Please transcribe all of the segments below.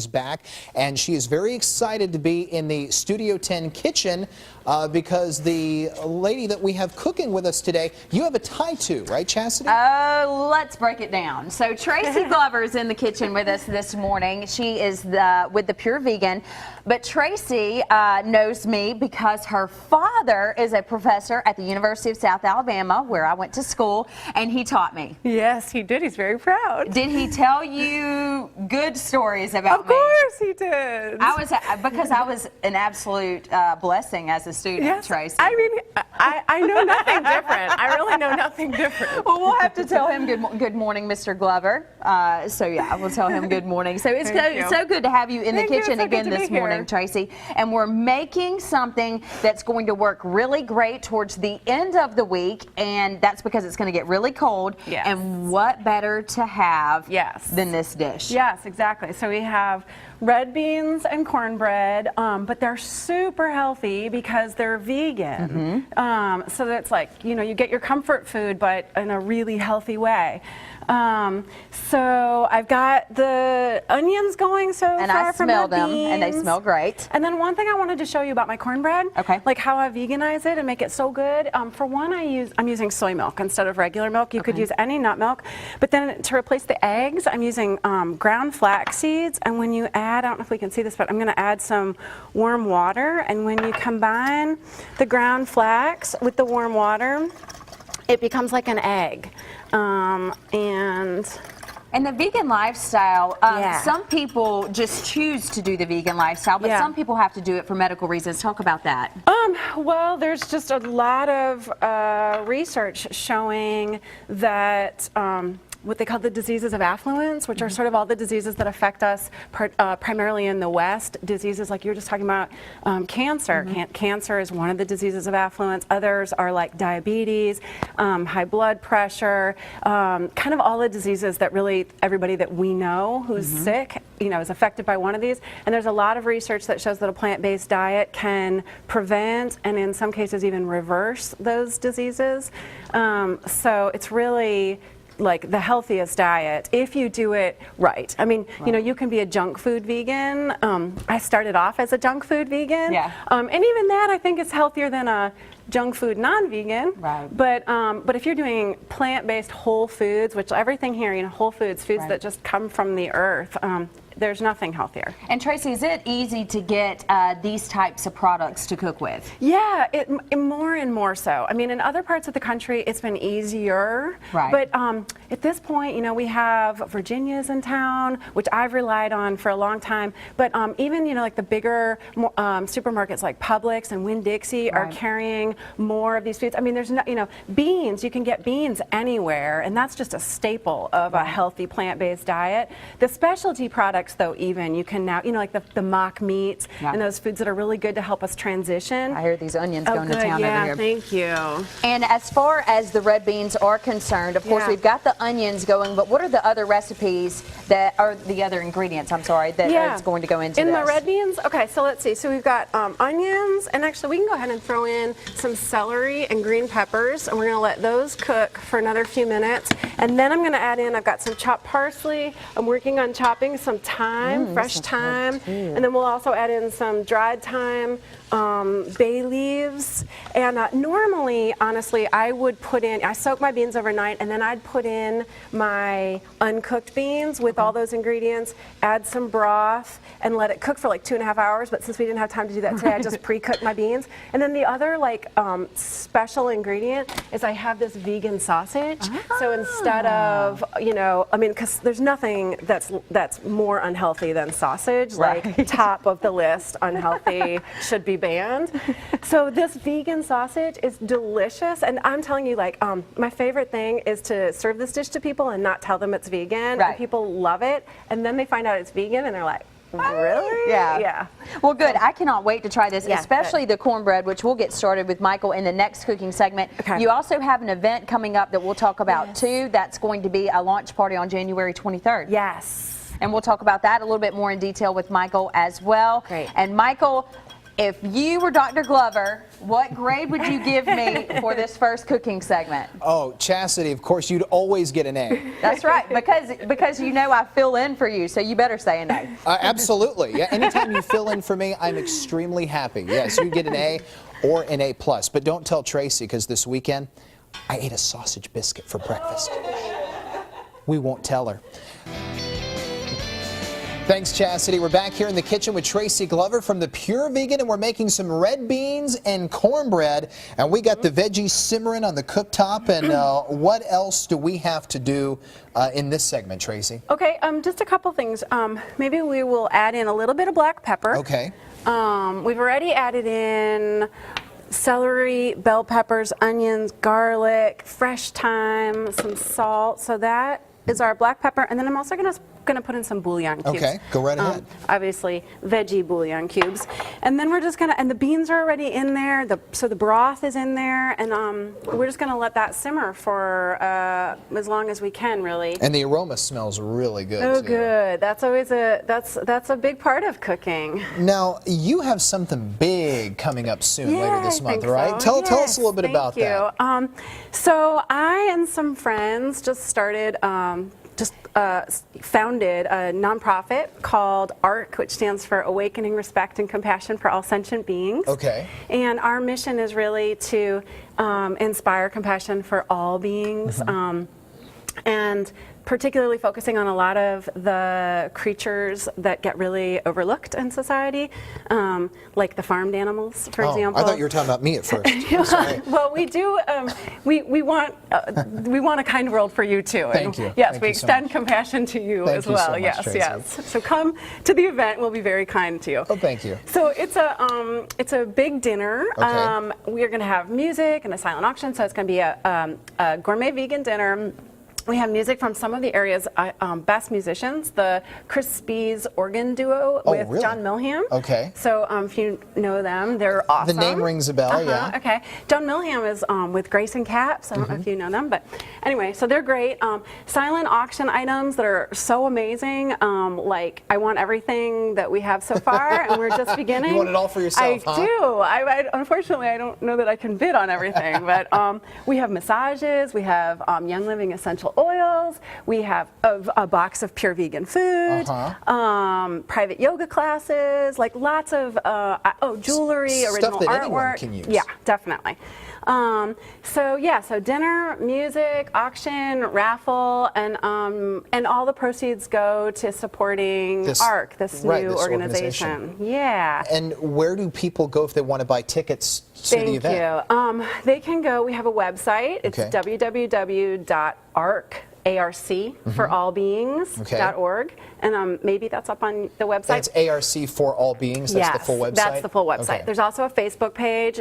is back, and she is very excited to be in the Studio 10 kitchen because the lady that we have cooking with us today, you have a tie to, right, Chastity? Oh, let's break it down. So Tracy Glover is in the kitchen with us this morning. She is with the Pure Vegan, but Tracy knows me because her father is a professor at the University of South Alabama, where I went to school, and he taught me. Yes, he did. He's very proud. Did he tell you good stories about me? Of course he did. Because I was an absolute blessing as a student, yes, Tracy. I mean, I know nothing different. I really know nothing different. Well, we'll have to tell him good morning, Mr. Glover. So yeah, we'll tell him good morning. So it's so good to have you in the kitchen again this morning, Tracy. And we're making something that's going to work really great towards the end of the week, and that's because it's going to get really cold. Yes. And what better to have than this dish? Yes, exactly. So we have red beans and cornbread, but they're super healthy because they're vegan. So that's like, you know, you get your comfort food, but in a really healthy way. So I've got the onions going so and far I from smell the them, beans. and they smell great. And then one thing I wanted to show you about my cornbread, like how I veganize it and make it so good. For one, I'm using soy milk instead of regular milk. You could use any nut milk, but then to replace the eggs, I'm using ground flax seeds. And when you add, I don't know if we can see this, but I'm going to add some warm water. And when you combine the ground flax with the warm water, it becomes like an egg. And the vegan lifestyle, some people just choose to do the vegan lifestyle, but some people have to do it for medical reasons. Talk about that. Well, there's just a lot of research showing that what they call the diseases of affluence, which are sort of all the diseases that affect us primarily in the West. Diseases like you were just talking about, cancer. Cancer is one of the diseases of affluence. Others are like diabetes, high blood pressure, kind of all the diseases that really everybody that we know who's sick, you know, is affected by one of these. And there's a lot of research that shows that a plant-based diet can prevent and in some cases even reverse those diseases. So it's really like the healthiest diet if you do it right. I mean, you know, you can be a junk food vegan. I started off as a junk food vegan. And even that I think is healthier than a junk food non-vegan. But if you're doing plant-based whole foods, which everything here, you know, whole foods, foods that just come from the earth, there's nothing healthier. And Tracy, is it easy to get these types of products to cook with? Yeah, more and more so. I mean, in other parts of the country, it's been easier. But at this point, you know, we have Virginia's in town, which I've relied on for a long time. But even, you know, like the bigger supermarkets like Publix and Winn-Dixie are carrying more of these foods. I mean, there's no, you know, beans, you can get beans anywhere, and that's just a staple of a healthy plant-based diet. The specialty products, though, even you can now, you know, like the mock meats and those foods that are really good to help us transition. I hear these onions going to town over here. Thank you. And as far as the red beans are concerned, of course, we've got the onions going, but what are the other recipes that are the other ingredients, I'm sorry, that is going to go into this? In the red beans, okay, so let's see. So we've got onions, and actually we can go ahead and throw in some celery and green peppers, and we're going to let those cook for another few minutes. And then I'm going to add in, I've got some chopped parsley. I'm working on chopping some thyme, fresh thyme, and then we'll also add in some dried thyme, bay leaves, and normally, honestly, I would put in, I soak my beans overnight, and then I'd put in my uncooked beans with all those ingredients, add some broth, and let it cook for like 2.5 hours, but since we didn't have time to do that today, I just pre-cooked my beans. And then the other like special ingredient is I have this vegan sausage. So instead of, you know, I mean, because there's nothing that's more unhealthy than sausage, like top of the list, unhealthy, should be banned. So this vegan sausage is delicious, and I'm telling you, like, my favorite thing is to serve this dish to people and not tell them it's vegan, and people love it, and then they find out it's vegan, and they're like, really? Yeah. Well, good. I cannot wait to try this, especially the cornbread, which we'll get started with Michael in the next cooking segment. You also have an event coming up that we'll talk about too. That's going to be a launch party on January 23rd. Yes. And we'll talk about that a little bit more in detail with Michael as well. Great. And Michael, if you were Dr. Glover, what grade would you give me for this first cooking segment? Oh, Chastity, of course, you'd always get an A. That's right, because you know I fill in for you, so you better say an A. Absolutely. Yeah, anytime you fill in for me, I'm extremely happy. Yes, you get an A or an A+. But don't tell Tracy, because this weekend, I ate a sausage biscuit for breakfast. We won't tell her. Thanks, Chastity. We're back here in the kitchen with Tracy Glover from the Pure Vegan, and we're making some red beans and cornbread. And we got the veggies simmering on the cooktop. And what else do we have to do in this segment, Tracy? Okay, just a couple things. Maybe we will add in a little bit of black pepper. Okay. We've already added in celery, bell peppers, onions, garlic, fresh thyme, some salt. So that is our black pepper. And then I'm also going to put in some bouillon cubes. Okay, go right ahead. Obviously, veggie bouillon cubes. And then we're just going to, and the beans are already in there, so the broth is in there, and we're just going to let that simmer for as long as we can, really. And the aroma smells really good, Oh, too. good. That's always that's a big part of cooking. Now, you have something big coming up soon later this month, think right? so. Tell us a little bit about that. Thank you. So I and some friends just started, founded a nonprofit called ARC, which stands for Awakening Respect and Compassion for All Sentient Beings. Okay. And our mission is really to inspire compassion for all beings, and particularly focusing on a lot of the creatures that get really overlooked in society, like the farmed animals, for example. I thought you were talking about me at first. I'm sorry. Well, we do. We want a kind world for you too. Thank you. Yes, Thank we you so extend much. compassion to you Thank as you well. so much, Yes, Tracy. yes. So come to the event. We'll be very kind to you. Oh, thank you. So it's a big dinner. Okay. We are going to have music and a silent auction. So it's going to be a gourmet vegan dinner. We have music from some of the area's best musicians, the Crispies organ duo with really? John Milham. Okay. So if you know them, they're awesome. The name rings a bell, yeah. Okay. John Milham is with Grace and Caps. I don't know if you know them, but anyway, so they're great. Silent auction items that are so amazing. Like, I want everything that we have so far, and we're just beginning. You want it all for yourself, I huh? do. Unfortunately, I don't know that I can bid on everything, but we have massages, we have Young Living essential oils, we have a box of pure vegan food, private yoga classes, like lots of jewelry, original stuff that artwork. anyone can use. Yeah, definitely. So dinner, music, auction, raffle, and all the proceeds go to supporting ARC, this new organization. Yeah. And where do people go if they want to buy tickets to the event? Thank you. They can go. We have a website. It's www.arc. for all beings.org, and maybe that's up on the website. And it's ARC for all beings. That's the full website. That's the full website. Okay. There's also a Facebook page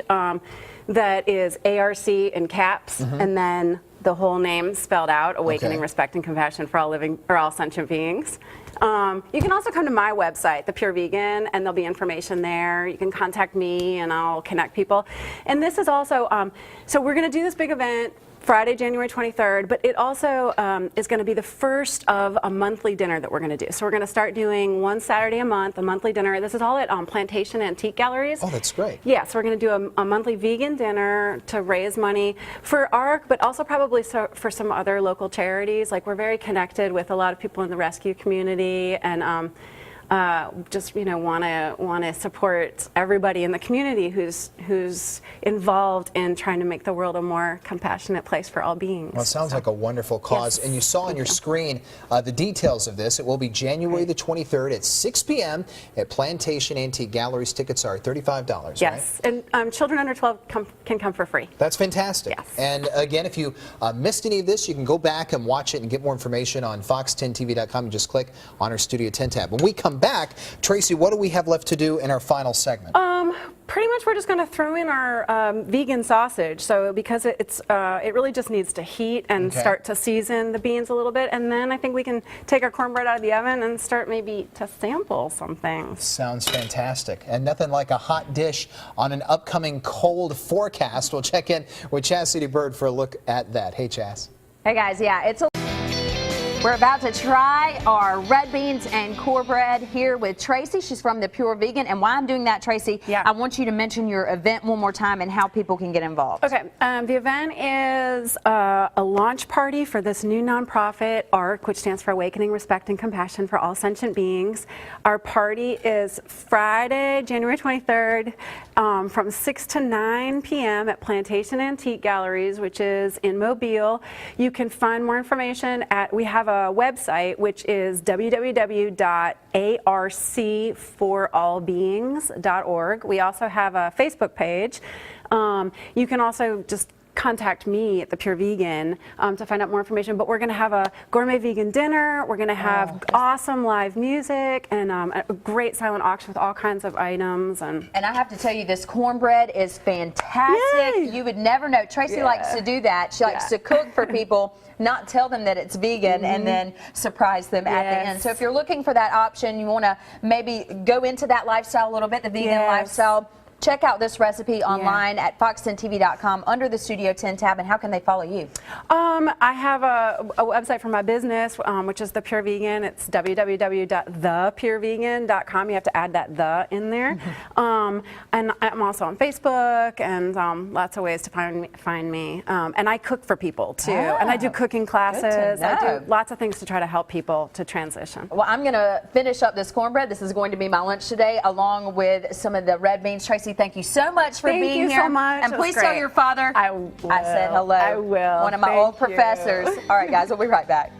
that is ARC in caps, and then the whole name spelled out: Awakening Respect and Compassion for all sentient beings. You can also come to my website, The Pure Vegan, and there'll be information there. You can contact me, and I'll connect people. And this is also so we're going to do this big event Friday, January 23rd, but it also is going to be the first of a monthly dinner that we're going to do. So we're going to start doing one Saturday a month, a monthly dinner. This is all at Plantation Antique Galleries. Oh, that's great. Yeah, so we're going to do a monthly vegan dinner to raise money for ARC, but also probably for some other local charities. Like, we're very connected with a lot of people in the rescue community, and just want to support everybody in the community who's involved in trying to make the world a more compassionate place for all beings. Well, it sounds like a wonderful cause. Yes. And you saw on your screen the details of this. It will be January the 23rd at 6 p.m. at Plantation Antique Galleries. Tickets are $35, yes, right? and children under 12 can come for free. That's fantastic. Yes. And again, if you missed any of this, you can go back and watch it and get more information on fox10tv.com and just click on our Studio 10 tab. When we come back, Tracy, what do we have left to do in our final segment? Pretty much we're just going to throw in our vegan sausage. So because it really just needs to heat and start to season the beans a little bit, and then I think we can take our cornbread out of the oven and start maybe to sample some things. Sounds fantastic. And nothing like a hot dish on an upcoming cold forecast. We'll check in with Chastity Bird for a look at that. Hey, Chas. Hey guys, yeah, it's a We're about to try our red beans and cornbread here with Tracy. She's from the Pure Vegan. And while I'm doing that, Tracy, I want you to mention your event one more time and how people can get involved. Okay. The event is a launch party for this new nonprofit, ARC, which stands for Awakening Respect and Compassion for All Sentient Beings. Our party is Friday, January 23rd, from 6 to 9 p.m. at Plantation Antique Galleries, which is in Mobile. You can find more information at, we have a website, which is www.arcforallbeings.org. We also have a Facebook page. You can also just contact me at the Pure Vegan to find out more information. But we're going to have a gourmet vegan dinner. We're going to have awesome live music and a great silent auction with all kinds of items. And I have to tell you, this cornbread is fantastic. Yay. You would never know. Tracy likes to do that. She likes to cook for people, not tell them that it's vegan, and then surprise them at the end. So if you're looking for that option, you want to maybe go into that lifestyle a little bit, the vegan lifestyle, check out this recipe online at fox10tv.com under the Studio 10 tab. And how can they follow you? I have a website for my business, which is The Pure Vegan. It's www.thepurevegan.com. You have to add that "the" in there. And I'm also on Facebook and lots of ways to find me. And I cook for people too. And I do cooking classes. I do lots of things to try to help people to transition. Well, I'm going to finish up this cornbread. This is going to be my lunch today, along with some of the red beans. Tracy, thank you so much for being here. Thank you so much. And please tell your father I will. I said hello. I will. One of my old professors. All right, guys, we'll be right back.